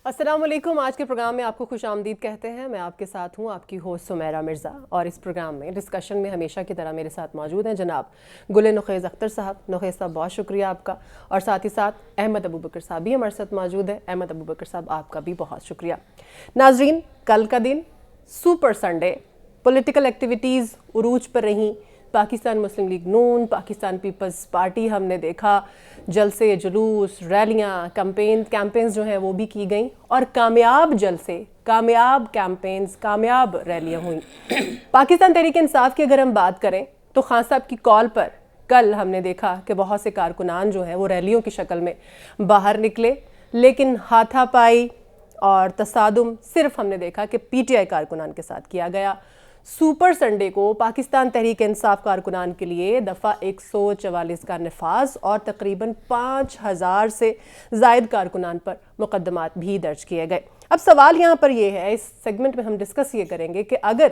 السلام علیکم. آج کے پروگرام میں آپ کو خوش آمدید کہتے ہیں. میں آپ کے ساتھ ہوں, آپ کی ہوسٹ سمیرہ مرزا, اور اس پروگرام میں ڈسکشن میں ہمیشہ کی طرح میرے ساتھ موجود ہیں جناب گل نخیز اختر صاحب. نخیز صاحب بہت شکریہ آپ کا, اور ساتھ ہی ساتھ احمد ابوبکر صاحب بھی ہمارے ساتھ موجود ہیں. احمد ابوبکر صاحب آپ کا بھی بہت شکریہ. ناظرین, کل کا دن سپر سنڈے, پولیٹیکل ایکٹیویٹیز عروج پر رہیں. پاکستان مسلم لیگ نون, پاکستان پیپلز پارٹی, ہم نے دیکھا جلسے, جلوس, ریلیاں, کیمپینز جو ہیں وہ بھی کی گئیں, اور کامیاب جلسے, کامیاب کیمپینز, کامیاب ریلیاں ہوئیں. پاکستان تحریک انصاف کی اگر ہم بات کریں تو خان صاحب کی کال پر کل ہم نے دیکھا کہ بہت سے کارکنان جو ہیں وہ ریلیوں کی شکل میں باہر نکلے, لیکن ہاتھا پائی اور تصادم صرف ہم نے دیکھا کہ پی ٹی آئی کارکنان کے ساتھ کیا گیا. سپر سنڈے کو پاکستان تحریک انصاف کارکنان کے لیے دفعہ 144 کا نفاذ اور تقریباً 5000 سے زائد کارکنان پر مقدمات بھی درج کیے گئے. اب سوال یہاں پر یہ ہے, اس سیگمنٹ میں ہم ڈسکس یہ کریں گے کہ اگر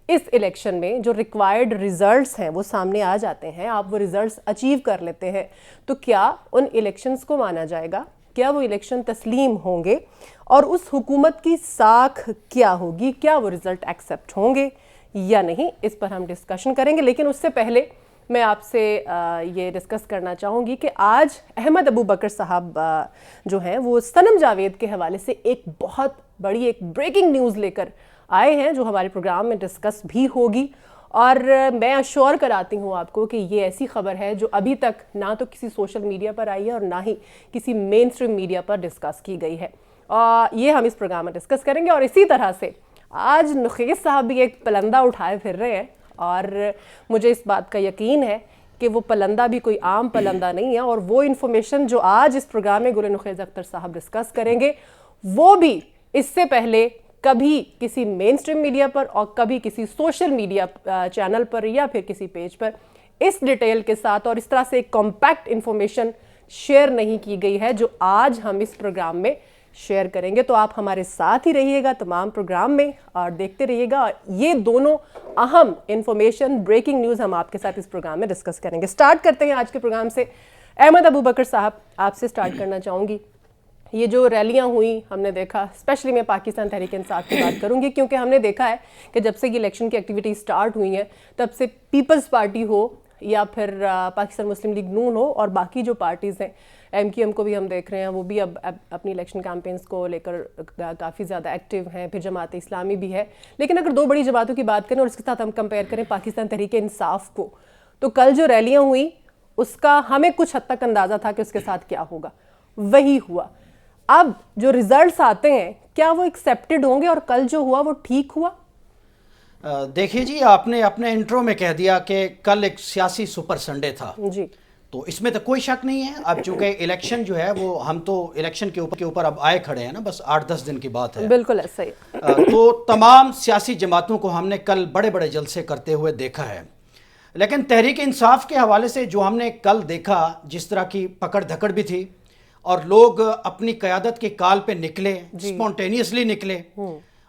اس الیکشن میں جو ریکوائرڈ ریزلٹس ہیں وہ سامنے آ جاتے ہیں, آپ وہ ریزلٹس اچیو کر لیتے ہیں, تو کیا ان الیکشنز کو مانا جائے گا, کیا وہ الیکشن تسلیم ہوں گے, اور اس حکومت کی ساکھ کیا ہوگی, کیا وہ ریزلٹ ایکسیپٹ ہوں گے یا نہیں, اس پر ہم ڈسکشن کریں گے. لیکن اس سے پہلے میں آپ سے یہ ڈسکس کرنا چاہوں گی کہ آج احمد ابوبکر صاحب جو ہیں وہ صنم جاوید کے حوالے سے ایک بہت بڑی ایک بریکنگ نیوز لے کر آئے ہیں, جو ہمارے پروگرام میں ڈسکس بھی ہوگی. اور میں اشور کراتی ہوں آپ کو کہ یہ ایسی خبر ہے جو ابھی تک نہ تو کسی سوشل میڈیا پر آئی ہے اور نہ ہی کسی مین اسٹریم میڈیا پر ڈسکس کی گئی ہے. یہ ہم اس پروگرام میں ڈسکس کریں گے. اور اسی طرح سے آج نخیز صاحب بھی ایک پلندہ اٹھائے پھر رہے ہیں, اور مجھے اس بات کا یقین ہے کہ وہ پلندہ بھی کوئی عام پلندہ نہیں ہے, اور وہ انفارمیشن جو آج اس پروگرام میں گل نخیز اختر صاحب ڈسکس کریں گے وہ بھی اس سے پہلے کبھی کسی مین اسٹریم میڈیا پر اور کبھی کسی سوشل میڈیا چینل پر یا پھر کسی پیج پر اس ڈیٹیل کے ساتھ اور اس طرح سے ایک کمپیکٹ انفارمیشن شیئر نہیں کی گئی ہے جو آج ہم اس پروگرام میں شیئر کریں گے. تو آپ ہمارے ساتھ ہی رہیے گا تمام پروگرام میں اور دیکھتے رہیے گا. یہ دونوں اہم انفارمیشن, بریکنگ نیوز ہم آپ کے ساتھ اس پروگرام میں ڈسکس کریں گے. سٹارٹ کرتے ہیں آج کے پروگرام سے. احمد ابوبکر صاحب, آپ سے سٹارٹ کرنا چاہوں گی. یہ جو ریلیاں ہوئیں ہم نے دیکھا, اسپیشلی میں پاکستان تحریک انصاف کی بات کروں گی کیونکہ ہم نے دیکھا ہے کہ جب سے یہ الیکشن کی ایکٹیویٹی سٹارٹ ہوئی ہیں تب سے پیپلز پارٹی ہو یا پھر پاکستان مسلم لیگ نون ہو اور باقی جو پارٹیز ہیں, ایم کیو ایم کو بھی ہم دیکھ رہے ہیں, وہ بھی اب اپنی الیکشن کیمپینز کو لے کر کافی زیادہ ایکٹیو ہیں. پھر جماعت اسلامی بھی ہے. لیکن اگر دو بڑی جماعتوں کی بات کریں اور اس کے ساتھ ہم کمپیئر کریں پاکستان تحریک انصاف کو, تو کل جو ریلیاں ہوئیں اس کا ہمیں کچھ حد تک اندازہ تھا کہ اس کے ساتھ کیا ہوگا, وہی ہوا. اب جو ریزلٹس آتے ہیں کیا وہ ایکسیپٹڈ ہوں گے, اور کل جو ہوا وہ ٹھیک ہوا؟ دیکھیے جی, آپ نے اپنے انٹرو میں کہہ دیا کہ کل ایک سیاسی سپر سنڈے تھا جی, تو اس میں تو کوئی شک نہیں ہے. اب چونکہ الیکشن جو ہے وہ ہم تو الیکشن کے اوپر اب آئے کھڑے ہیں نا, بس 8-10 دن کی بات ہے. بالکل ایسا ہی. تو تمام سیاسی جماعتوں کو ہم نے کل بڑے بڑے جلسے کرتے ہوئے دیکھا ہے. لیکن تحریک انصاف کے حوالے سے جو ہم نے کل دیکھا, جس طرح کی پکڑ دھکڑ بھی تھی اور لوگ اپنی قیادت کی کال پہ نکلے, سپونٹینیسلی نکلے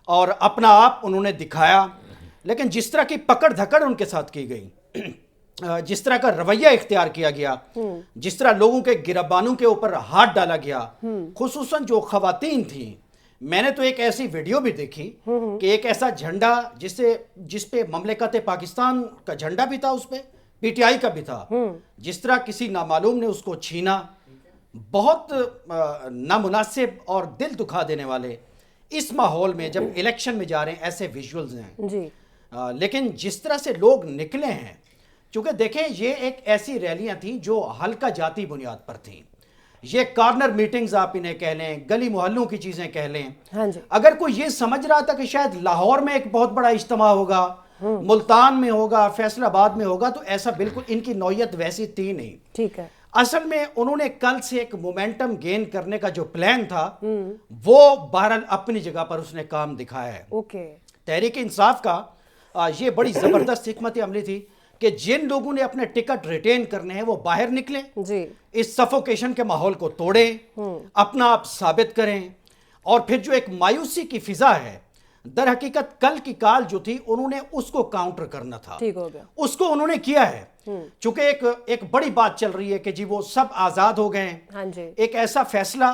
اور اپنا آپ انہوں نے دکھایا. لیکن جس طرح کی پکڑ دھکڑ ان کے ساتھ کی گئی, جس طرح کا رویہ اختیار کیا گیا, جس طرح لوگوں کے گربانوں کے اوپر ہاتھ ڈالا گیا, خصوصاً جو خواتین تھیں, میں نے تو ایک ایسی ویڈیو بھی دیکھی کہ ایک ایسا جھنڈا جس پہ مملکت پاکستان کا جھنڈا بھی تھا, اس پہ پی ٹی آئی کا بھی تھا, جس طرح کسی نامعلوم نے اس کو چھینا. بہت نامناسب اور دل دکھا دینے والے اس ماحول میں جب الیکشن میں جا رہے ہیں ایسے ویژولز ہیں جی. لیکن جس طرح سے لوگ نکلے ہیں, چونکہ دیکھیں یہ ایک ایسی ریلیاں تھیں جو ہلکا جاتی بنیاد پر تھیں. یہ کارنر میٹنگز آپ انہیں کہہ لیں, گلی محلوں کی چیزیں کہہ لیں. اگر کوئی یہ سمجھ رہا تھا کہ شاید لاہور میں ایک بہت بڑا اجتماع ہوگا, ملتان میں ہوگا, فیصل آباد میں ہوگا, تو ایسا بالکل ان کی نوعیت ویسی تھی نہیں. ٹھیک ہے. اصل میں انہوں نے کل سے ایک مومنٹم گین کرنے کا جو پلان تھا وہ بہرحال اپنی جگہ پر اس نے کام دکھایا ہے. تحریک انصاف کا یہ بڑی زبردست حکمت عملی تھی کہ جن لوگوں نے اپنے ٹکٹ ریٹین کرنے ہیں وہ باہر نکلیں, اس سفوکیشن کے ماحول کو توڑیں, اپنا آپ ثابت کریں. اور پھر جو ایک مایوسی کی فضا ہے, در حقیقت کل کی کال جو تھی انہوں نے اس کو کاؤنٹر کرنا تھا, اس کو انہوں نے کیا ہے. چونکہ ایک بڑی بات چل رہی ہے کہ جی وہ سب آزاد ہو گئے ہیں, ایک ایسا فیصلہ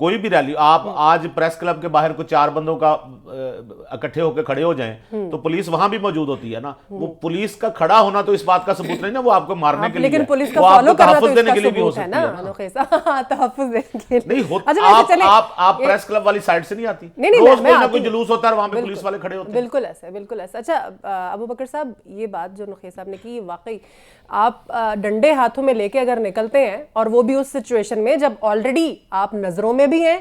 کوئی بھی ریلی آپ آج پریس کلب کے باہر کو 4 بندوں کا اکٹھے ہو کے کھڑے ہو جائیں تو پلیس وہاں بھی موجود ہوتی ہے نا. وہ پولیس کا کھڑا ہونا تو اس بات کا ثبوت نہیں نا وہ آپ کو مارنے کے لیے, لیکن پولیس کا وہ آپ فالو کو کرنا تو تحفظ اس دینے کا کے لیے بھی ہو ثبوت ہے سکتی نا ہے. نوخیصہ تحفظ دینے کے لیے نہیں آپ پریس کلب والی سائڈ سے نہیں آتی, روز کوئی نہ کوئی جلوس ہوتا ہے وہاں پہ پولیس والے کھڑے ہوتے ہیں. بالکل ایسا ہے, بالکل ایسا. اچھا ابو بکر صاحب, یہ بات جو نوخیص صاحب نے کی واقعی آپ ڈنڈے ہاتھوں میں لے کے اگر نکلتے ہیں اور وہ بھی اس سچویشن میں جب آلریڈی آپ نظروں میں بھی ہیں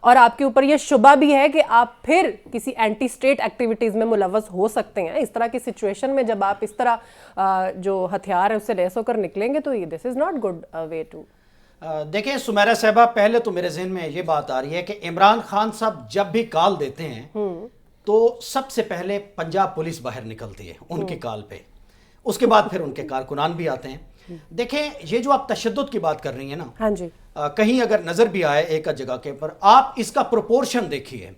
اور آپ کے اوپر یہ شبہ بھی ہے کہ آپ پھر کسی اینٹی اسٹیٹ ایکٹیویٹیز میں ملوث ہو سکتے ہیں, اس طرح کی سچویشن میں جب آپ اس طرح جو ہتھیار ہے اس سے لیس ہو کر نکلیں گے تو یہ this is not good way to. دیکھیں سمیرہ صاحبہ, پہلے تو میرے ذہن میں یہ بات آ رہی ہے کہ عمران خان صاحب جب بھی کال دیتے ہیں تو سب سے پہلے پنجاب پولیس باہر نکلتی ہے ان کی کال پہ, اس کے بعد پھر ان کے کارکنان بھی آتے ہیں. دیکھیں یہ جو آپ تشدد کی بات کر رہی ہیں نا, ہاں جی, کہیں اگر نظر بھی آئے ایک جگہ کے پر, آپ اس کا پروپورشن دیکھیے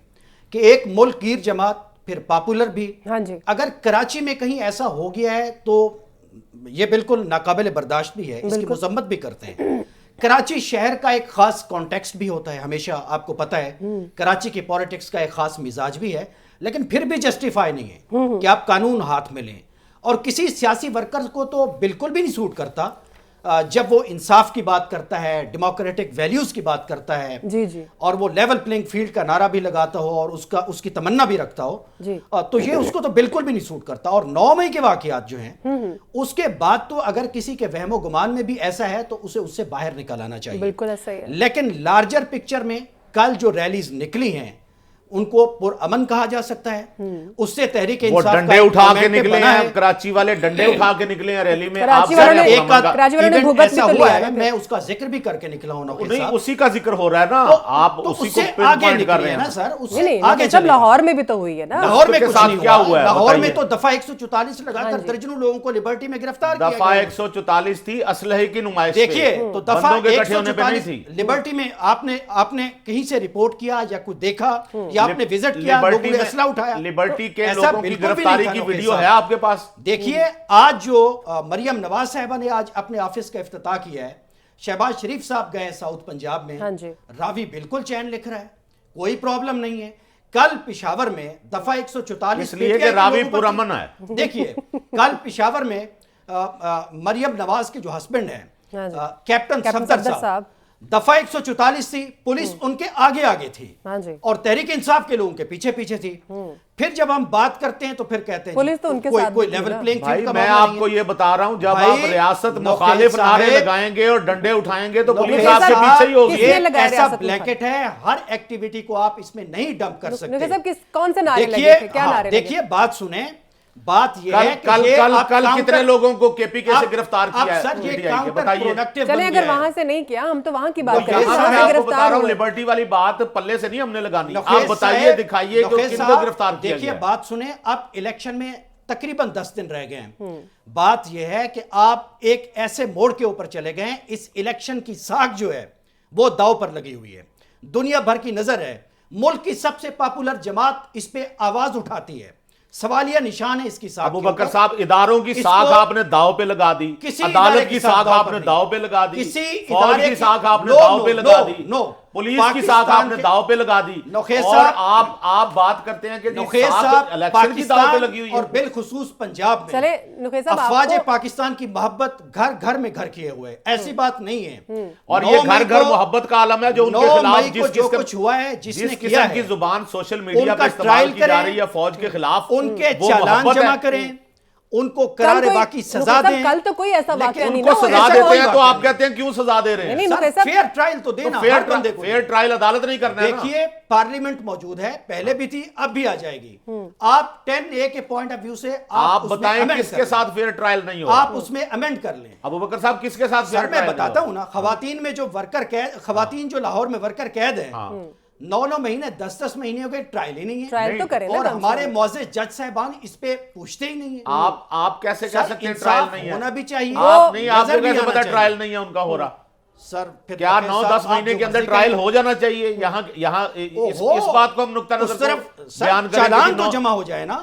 کہ ایک ملک گیر جماعت پھر پاپولر بھی, ہاں جی, اگر کراچی میں کہیں ایسا ہو گیا ہے تو یہ بالکل ناقابل برداشت بھی ہے, اس کی مذمت بھی کرتے ہیں. کراچی شہر کا ایک خاص کانٹیکسٹ بھی ہوتا ہے, ہمیشہ آپ کو پتہ ہے کراچی کی پولیٹکس کا ایک خاص مزاج بھی ہے, لیکن پھر بھی جسٹیفائی نہیں ہے کہ آپ قانون ہاتھ میں لیں. اور کسی سیاسی ورکر کو تو بالکل بھی نہیں سوٹ کرتا جب وہ انصاف کی بات کرتا ہے, ڈیموکریٹک ویلیوز کی بات کرتا ہے, جی جی, اور وہ لیول پلینگ فیلڈ کا نعرہ بھی لگاتا ہو اور اس کی تمنا بھی رکھتا ہو, تو یہ اس کو تو بالکل بھی نہیں سوٹ کرتا. اور 9 مئی کے واقعات جو ہیں اس کے بعد تو اگر کسی کے وہم و گمان میں بھی ایسا ہے تو اسے اس سے باہر نکال آنا چاہیے. بالکل ایسا ہی ہے. لیکن لارجر پکچر میں کل جو ریلیز نکلی ہیں ان کو پرامن کہا جا سکتا ہے, اس سے تحریک وہ انصاف ڈنڈے اٹھا کے نکلے ہیں, کراچی والے ڈنڈے اٹھا کے نکلے ہیں ریلی میں. کراچی والوں نے بھگت بھی تو لیا ہے, میں اس کا ذکر بھی کر کے نکلا ہوں. نہیں اسی کا ذکر ہو رہا ہے نا, آپ اسی کو پن پوائنٹ کر رہے ہیں نا سر. آگے جب لاہور میں بھی تو ہوئی ہے نا, لاہور میں کچھ نہیں کیا ہوا ہے, لاہور میں تو دفعہ 144 لگا کر درجنوں لوگوں کو لبرٹی میں گرفتار کیا. دفعہ 144 تھی اسلحے کی نمائش. دیکھیے تو دفعہ 144 لبرٹی میں آپ نے کہیں سے رپورٹ کیا یا کوئی دیکھا یا آپ نے وزٹ کیا, لبرٹی کے لوگوں کی گرفتاری کی ویڈیو ہے آپ کے پاس. دیکھیے آج جو مریم نواز صاحبہ نے آج اپنے آفس کا افتتاح کیا ہے, شہباز شریف صاحب گئے ساؤتھ پنجاب میں, راوی بالکل چین لکھ رہا ہے, کوئی پرابلم نہیں ہے. کل پشاور میں دفعہ 144 اس لیے کہ راوی پرامن ہے. دیکھیے کل پشاور میں مریم نواز کے جو ہسبینڈ ہیں کیپٹن صفدر صاحب, دفعہ 144 تھی, پولیس ان کے آگے آگے تھی اور تحریک انصاف کے لوگوں کے پیچھے پیچھے تھی. پھر جب ہم بات کرتے ہیں تو پھر کہتے ہیں پولیس تو ان کے ساتھ کوئی لیول پلینگ فیلڈ کا میں آپ کو یہ بتا رہا ہوں, جب آپ ریاست مخالف نعرے لگائیں گے اور ڈنڈے اٹھائیں گے تو پولیس آپ کے پیچھے ہی ہوگی. یہ ایسا بلینکٹ ہے, ہر ایکٹیویٹی کو آپ اس میں نہیں ڈمپ کر سکتے. کون سے نعرے لگے تھے, کیا نعرے لگے؟ دیکھیے بات سنیں, بات یہ ہے کل کتنے لوگوں کو کے پی کے سے گرفتار کیا ہے. چلیں اگر وہاں سے نہیں کیا, ہم تو وہاں کی بات کریں. میں آپ کو بتا رہا ہوں لبرٹی والی بات پلے سے نہیں ہم نے لگانی. آپ بتائیے دکھائیے کہ کن کو گرفتار کیا گیا. دیکھیے بات سنیں, اب الیکشن میں تقریباً 10 دن رہ گئے ہیں. بات یہ ہے کہ آپ ایک ایسے موڑ کے اوپر چلے گئے ہیں, اس الیکشن کی ساکھ جو ہے وہ داؤ پر لگی ہوئی ہے, دنیا بھر کی نظر ہے, ملک کی سب سے پاپولر جماعت اس پہ آواز اٹھاتی ہے, سوالیہ نشان ہے اس کی ساکھ. ابو بکر صاحب اداروں کی ساکھ آپ نے داؤ پہ لگا دی, عدالت کی ساکھ آپ نے داؤ پہ لگا دی, فوج کی ساکھ آپ نے داؤ پہ لگا دی, پولیس کی ساکھ آپ نے داؤ پہ لگا دی, اور آپ بات کرتے ہیں کہ الیکشن کی داؤ پہ لگی ہوئی ہے. اور بالخصوص پنجاب میں افواج پاکستان کی محبت گھر گھر میں گھر کیے ہوئے, ایسی بات نہیں ہے. اور یہ گھر گھر محبت کا عالم ہے جو ان کے خلاف جو کچھ ہوا ہے, جس نے کیا ہے, کی زبان سوشل میڈیا پہ استعمال کی جا رہی ہے فوج کے خلاف, ان کے چالان جمع کریں, ان کو قرار باقی سزا دیں. کل تو کوئی ایسا واقعہ نہیں, ان کو سزا دیتے ہیں تو آپ کہتے ہیں کیوں سزا دے رہے ہیں. فیئر ٹرائل تو دینا, فیئر ٹرائل عدالت نہیں کرنا ہے. دیکھیے پارلیمنٹ موجود ہے, پہلے بھی تھی اب بھی آ جائے گی. آپ 10A کے پوائنٹ آف ویو سے آپ بتائیں کس کے ساتھ فیئر ٹرائل نہیں ہو, آپ اس میں امینڈ کر لیں. ابو بکر صاحب کس کے ساتھ فیئر ٹرائل؟ میں بتاتا ہوں نا, خواتین میں جو ورکر قید, خواتین جو لاہور میں ورکر قید ہیں, 9 مہینے 10 مہینے ہو گئے, ٹرائل ہی نہیں ہے. اور ہمارے معزز جج صاحبان اس پہ پوچھتے ہی نہیں ہیں. آپ کیسے کہہ سکتے ہیں ٹرائل نہیں ہے؟ ہونا بھی چاہیے. آپ کو کیسے پتا ٹرائل نہیں ہے ان کا ہو رہا؟ سر کیا 9-10 مہینے کے اندر ٹرائل ہو جانا چاہیے؟ یہاں اس بات کو ہم نقطہ نظر بیان کریں, چالان تو جمع ہو جائے نا.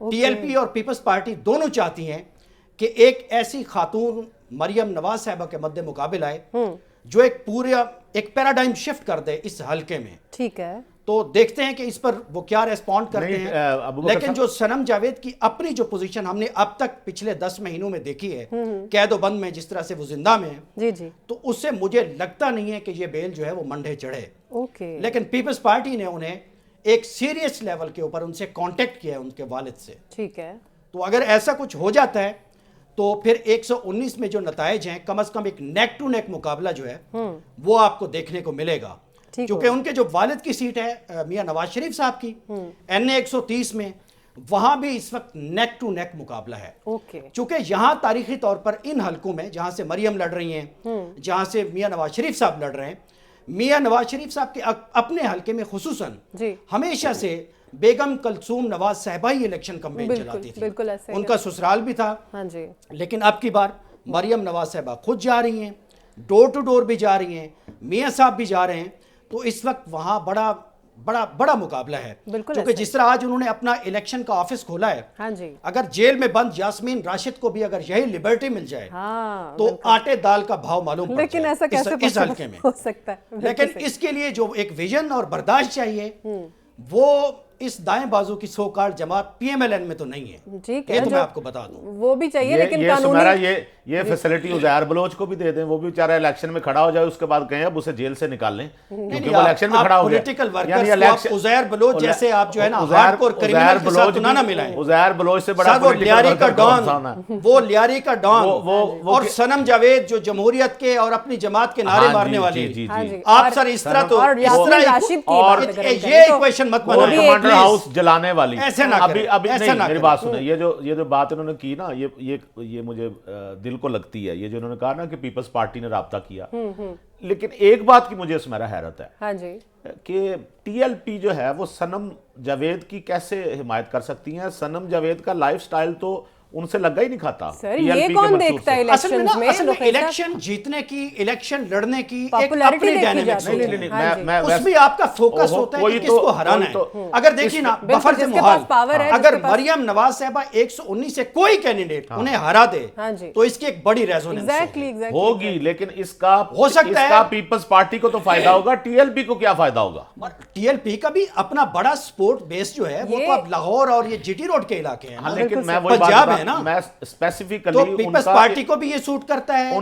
ٹی ایل پی اور پیپلز پارٹی دونوں چاہتی ہیں کہ ایک ایسی خاتون مریم نواز صاحبہ کے مد مقابل آئے جو ایک پیراڈائم شفٹ کر دے اس حلقے میں. ٹھیک ہے, تو دیکھتے ہیں کہ اس پر وہ کیا ریسپونڈ کرتے ہیں. لیکن جو صنم جاوید کی اپنی جو پوزیشن ہم نے اب تک پچھلے 10 مہینوں میں دیکھی ہے قید و بند میں، جس طرح سے وہ زندہ میں جی جی، تو اس سے مجھے لگتا نہیں ہے کہ یہ بیل جو ہے وہ منڈے چڑھے. لیکن پیپلز پارٹی نے انہیں ایک سیریس لیول کے اوپر ان سے کانٹیکٹ کیا ہے ان کے والد سے. ٹھیک ہے, تو اگر ایسا کچھ ہو جاتا ہے تو پھر 119 میں جو نتائج ہیں کم از کم ایک نیک ٹو نیک مقابلہ جو ہے وہ آپ کو دیکھنے کو ملے گا. چونکہ ان کے جو والد کی سیٹ ہے میاں نواز شریف صاحب کی این اے 130 میں، وہاں بھی اس وقت نیک ٹو نیک مقابلہ ہے. چونکہ یہاں تاریخی طور پر ان حلقوں میں جہاں سے مریم لڑ رہی ہیں، جہاں سے میاں نواز شریف صاحب لڑ رہے ہیں، میاں نواز شریف صاحب کے اپنے حلقے میں خصوصاً ہمیشہ سے بیگم کلثوم نواز صاحبہ ہی الیکشن کمپین چلاتی تھی. ان کا سسرال بھی تھا. لیکن اب کی بار مریم نواز صاحبہ خود جا رہی ہیں، ڈور ٹو ڈور بھی جا رہی ہیں، میاں صاحب بھی جا رہے ہیں. تو اس وقت وہاں بڑا مقابلہ ہے. کیونکہ جس طرح آج انہوں نے اپنا الیکشن کا آفس کھولا ہے، اگر جیل میں بند یاسمین راشد کو بھی اگر یہی لبرٹی مل جائے تو آٹے دال کا بھاؤ معلوم پڑ جائے اس حلقے میں. لیکن اس کے لیے جو ایک ویژن اور برداشت چاہیے وہ اس دائیں بازو کی سو کارڈ جماعت پی ایم ایل این میں تو نہیں ہے. یہ تو میں آپ کو بتا دوں وہ بھی چاہیے، لیکن یہ فیسلٹی عزیر بلوچ کو بھی دے دیں، وہ بھی بیچارہ الیکشن میں کھڑا ہو جائے، اس کے بعد کہیں اب اسے جیل سے نکال لیں کیونکہ وہ الیکشن میں کھڑا ہو گیا. پولیٹیکل ورکرز کو عزیر بلوچ جیسے آپ جو ہے نا ہارڈ کور کرمنل کے ساتھ نہ ملائیں. عزیر بلوچ سے بڑا وہ لیاری کا ڈان، وہ لیاری کا ڈان اور صنم جاوید جو جمہوریت کے اور اپنی جماعت کے نارے مارنے والے. آپ سر اس طرح تو یہ ایکویشن مت بنائیں. کمانڈر ہاؤس جلانے والی ایسے نہ کریں. ابھی نہیں، میری بات سنیں. یہ جو بات انہوں نے کی نا، یہ مجھے دل کو لگتی ہے. یہ جو انہوں نے کہا نا کہ پیپلز پارٹی نے رابطہ کیا، لیکن ایک بات کی مجھے اس میں حیرت ہے کہ ٹی ایل پی جو ہے وہ صنم جاوید کی کیسے حمایت کر سکتی ہیں؟ صنم جاوید کا لائف سٹائل تو ان سے لگا ہی نہیں کھاتا. یہ کون دیکھتا ہے الیکشنز میں؟ الیکشن جیتنے کی، الیکشن لڑنے کی ایک اپنی ڈائنامکس ہوتی ہے. اس میں آپ کا فوکس ہوتا ہے کہ کس کو ہرانا ہے. اگر دیکھیں نا بفرض محال اگر مریم نواز صاحبہ 119 سے کوئی کینڈیڈیٹ انہیں ہرا دے تو اس کی ایک بڑی ریزوننس ہوگی. لیکن اس کا ہو سکتا ہے پیپلز پارٹی کو تو فائدہ ہوگا، ٹی ایل پی کو کیا فائدہ ہوگا؟ ٹی ایل پی کا بھی اپنا بڑا سپورٹ بیس جو ہے وہ تو اب لاہور اور یہ جی ٹی روڈ کے علاقے ہیں. لیکن میں وہی بات میں اسپیسیفکلی تو پیپلز پارٹی کو بھی یہ سوٹ کرتا ہے،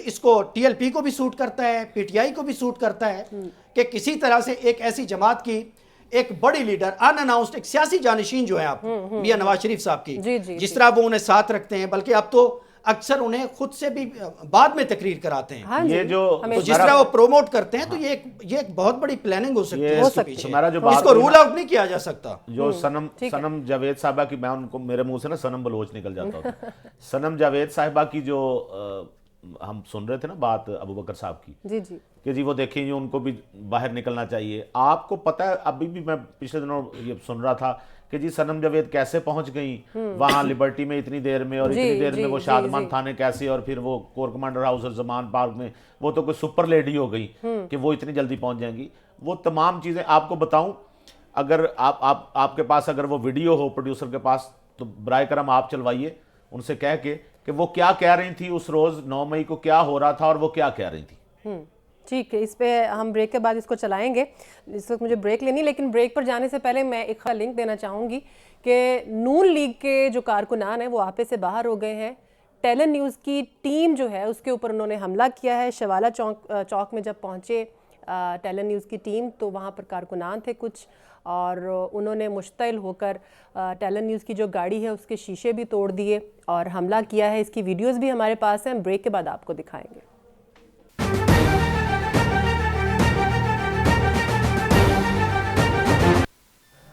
اس کو ٹی ایل پی کو بھی سوٹ کرتا ہے، پی ٹی آئی کو بھی سوٹ کرتا ہے کہ کسی طرح سے ایک ایسی جماعت کی ایک بڑی لیڈر ان اناؤنسڈ، ایک سیاسی جانشین جو ہے آپ میاں نواز شریف صاحب کی، جس طرح وہ انہیں ساتھ رکھتے ہیں، بلکہ اب تو اکثر انہیں خود سے بھی بعد میں تقریر کراتے ہیں. یہ جو جس طرح وہ پروموٹ کرتے ہیں تو یہ ایک بہت بڑی پلاننگ ہو سکتی ہے اس کے پیچھے. اس کو رول آؤٹ نہیں کیا جا سکتا. جو صنم جاوید صاحبہ کی، میں ان کو میرے منہ سے نا صنم بلوچ نکل جاتا ہوتا. صنم جاوید صاحبہ کی جو ہم سن رہے تھے نا بات ابو بکر صاحب کی کہ جی وہ دیکھیں ان کو بھی باہر نکلنا چاہیے. آپ کو پتہ ہے ابھی بھی میں پچھلے دنوں یہ سن رہا تھا کہ جی صنم جاوید کیسے پہنچ گئیں وہاں لبرٹی میں اتنی دیر میں، اور اتنی دیر میں وہ شادمان تھانے کیسے، اور پھر وہ کور کمانڈر ہاؤس اور زمان پارک میں وہ تو کوئی سپر لیڈی ہو گئی کہ وہ اتنی جلدی پہنچ جائیں گی. وہ تمام چیزیں آپ کو بتاؤں، اگر آپ کے پاس اگر وہ ویڈیو ہو پروڈیوسر کے پاس تو برائے کرم آپ چلوائیے ان سے کہہ کے کہ وہ کیا کہہ رہی تھی اس روز 9 مئی کو، کیا ہو رہا تھا اور وہ کیا کہہ رہی تھی. ٹھیک ہے، اس پہ ہم بریک کے بعد اس کو چلائیں گے. اس وقت مجھے بریک لینی، لیکن بریک پر جانے سے پہلے میں ایک لنک دینا چاہوں گی کہ نون لیگ کے جو کارکنان ہیں وہ آپے سے باہر ہو گئے ہیں. ٹیلن نیوز کی ٹیم جو ہے اس کے اوپر انہوں نے حملہ کیا ہے. شوالا چوک میں جب پہنچے ٹیلن نیوز کی ٹیم تو وہاں پر کارکنان تھے کچھ، اور انہوں نے مشتعل ہو کر ٹیلن نیوز کی جو گاڑی ہے اس کے شیشے بھی توڑ دیے اور حملہ کیا ہے. اس کی ویڈیوز بھی ہمارے پاس ہیں، بریک کے بعد آپ کو دکھائیں گے.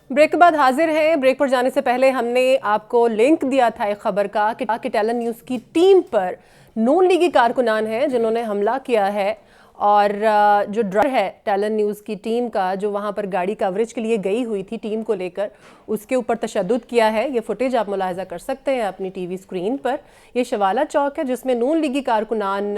بریک کے بعد حاضر ہیں. بریک پر جانے سے پہلے ہم نے آپ کو لنک دیا تھا ایک خبر کا کہ ٹیلن نیوز کی ٹیم پر نون لیگی کارکنان ہیں جنہوں نے حملہ کیا ہے، اور جو ڈرائیور ہے ٹیلن نیوز کی ٹیم کا جو وہاں پر گاڑی کوریج کے لیے گئی ہوئی تھی ٹیم کو لے کر، اس کے اوپر تشدد کیا ہے. یہ فوٹیج آپ ملاحظہ کر سکتے ہیں اپنی ٹی وی اسکرین پر. یہ شوالا چوک ہے جس میں نون لیگی کارکنان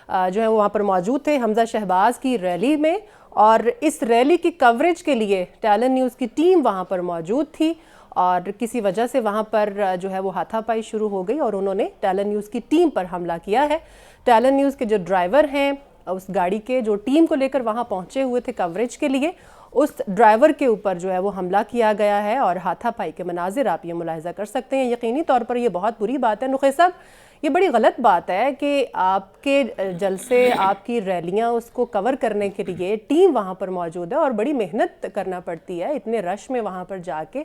جو ہے وہاں پر موجود تھے حمزہ شہباز کی ریلی میں، اور اس ریلی کی کوریج کے لیے ٹیلن نیوز کی ٹیم وہاں پر موجود تھی. اور کسی وجہ سے وہاں پر جو ہے وہ ہاتھا پائی شروع ہو گئی اور انہوں نے ٹیلن نیوز کی ٹیم پر حملہ کیا ہے. ٹیلن نیوز کے جو ڈرائیور ہیں اس گاڑی کے جو ٹیم کو لے کر وہاں پہنچے ہوئے تھے کوریج کے لیے, اس ڈرائیور کے اوپر جو ہے وہ حملہ کیا گیا ہے اور ہاتھا پائی کے مناظر آپ یہ ملاحظہ کر سکتے ہیں. یقینی طور پر یہ بہت بری بات ہے. نخیع صاحب, یہ بڑی غلط بات ہے کہ آپ کے جلسے, آپ کی ریلیاں, اس کو کور کرنے کے لیے ٹیم وہاں پر موجود ہے اور بڑی محنت کرنا پڑتی ہے اتنے رش میں وہاں پر جا کے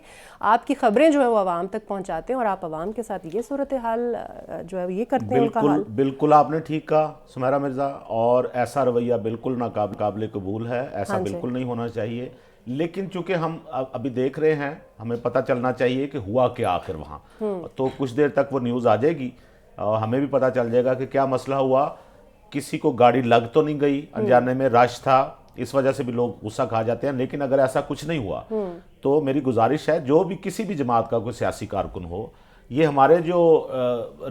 آپ کی خبریں جو ہیں وہ عوام تک پہنچاتے ہیں اور آپ عوام کے ساتھ یہ صورتحال جو ہے یہ کرتے ہیں. ان کا حال بالکل آپ نے ٹھیک کہا سمیرہ مرزا, اور ایسا رویہ بالکل ناقابل قبول ہے, ایسا بالکل نہیں ہونا چاہیے. لیکن چونکہ ہم ابھی دیکھ رہے ہیں, ہمیں پتہ چلنا چاہیے کہ ہوا کیا آخر وہاں, تو کچھ دیر تک وہ نیوز آ جائے گی اور ہمیں بھی پتہ چل جائے گا کہ کیا مسئلہ ہوا. کسی کو گاڑی لگ تو نہیں گئی, انجانے میں رش تھا, اس وجہ سے بھی لوگ غصہ کھا جاتے ہیں. لیکن اگر ایسا کچھ نہیں ہوا تو میری گزارش ہے, جو بھی کسی بھی جماعت کا کوئی سیاسی کارکن ہو, یہ ہمارے جو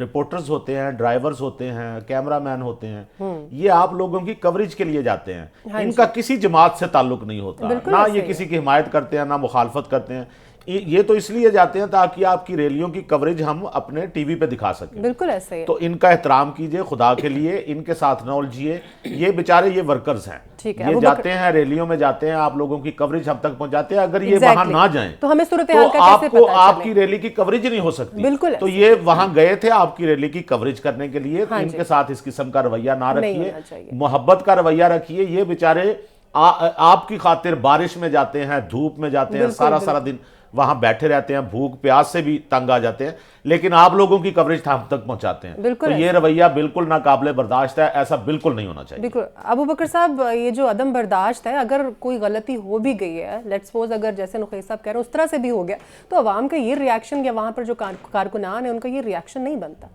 رپورٹرز ہوتے ہیں, ڈرائیورز ہوتے ہیں, کیمرہ مین ہوتے ہیں, یہ آپ لوگوں کی کوریج کے لیے جاتے ہیں. ان کا کسی جماعت سے تعلق نہیں ہوتا, نہ یہ کسی کی حمایت کرتے ہیں نہ مخالفت کرتے ہیں. یہ تو اس لیے جاتے ہیں تاکہ آپ کی ریلیوں کی کوریج ہم اپنے ٹی وی پہ دکھا سکیں. بالکل ایسے ہی. تو ان کا احترام کیجئے, خدا کے لیے ان کے ساتھ نہ الجھیے. یہ بیچارے یہ ورکرز ہیں, یہ جاتے ہیں ریلیوں میں جاتے ہیں, آپ لوگوں کی کوریج ہم تک پہنچاتے ہیں. اگر یہ وہاں نہ جائیں تو ہمیں صورتحال کا کیسے پتہ چلے؟ آپ کی ریلی کی کوریج نہیں ہو سکتی. تو یہ وہاں گئے تھے آپ کی ریلی کی کوریج کرنے کے لیے. ان کے ساتھ اس قسم کا رویہ نہ رکھیے, محبت کا رویہ رکھیے. یہ بیچارے آپ کی خاطر بارش میں جاتے ہیں, دھوپ میں جاتے ہیں, سارا دن وہاں بیٹھے رہتے ہیں, بھوک پیاس سے بھی تنگ آ جاتے ہیں, لیکن آپ لوگوں کی کوریج ہم تک پہنچاتے ہیں. تو یہ رویہ بالکل ناقابل برداشت ہے, ایسا بالکل نہیں ہونا چاہیے. بالکل. ابو بکر صاحب, یہ جو عدم برداشت ہے, اگر کوئی غلطی ہو بھی گئی ہے, لیٹس سپوز اگر جیسے نخیع صاحب کہہ رہے ہیں اس طرح سے بھی ہو گیا, تو عوام کا یہ ریاکشن یا وہاں پر جو کارکنان ہیں ان کا یہ ریاکشن نہیں بنتا.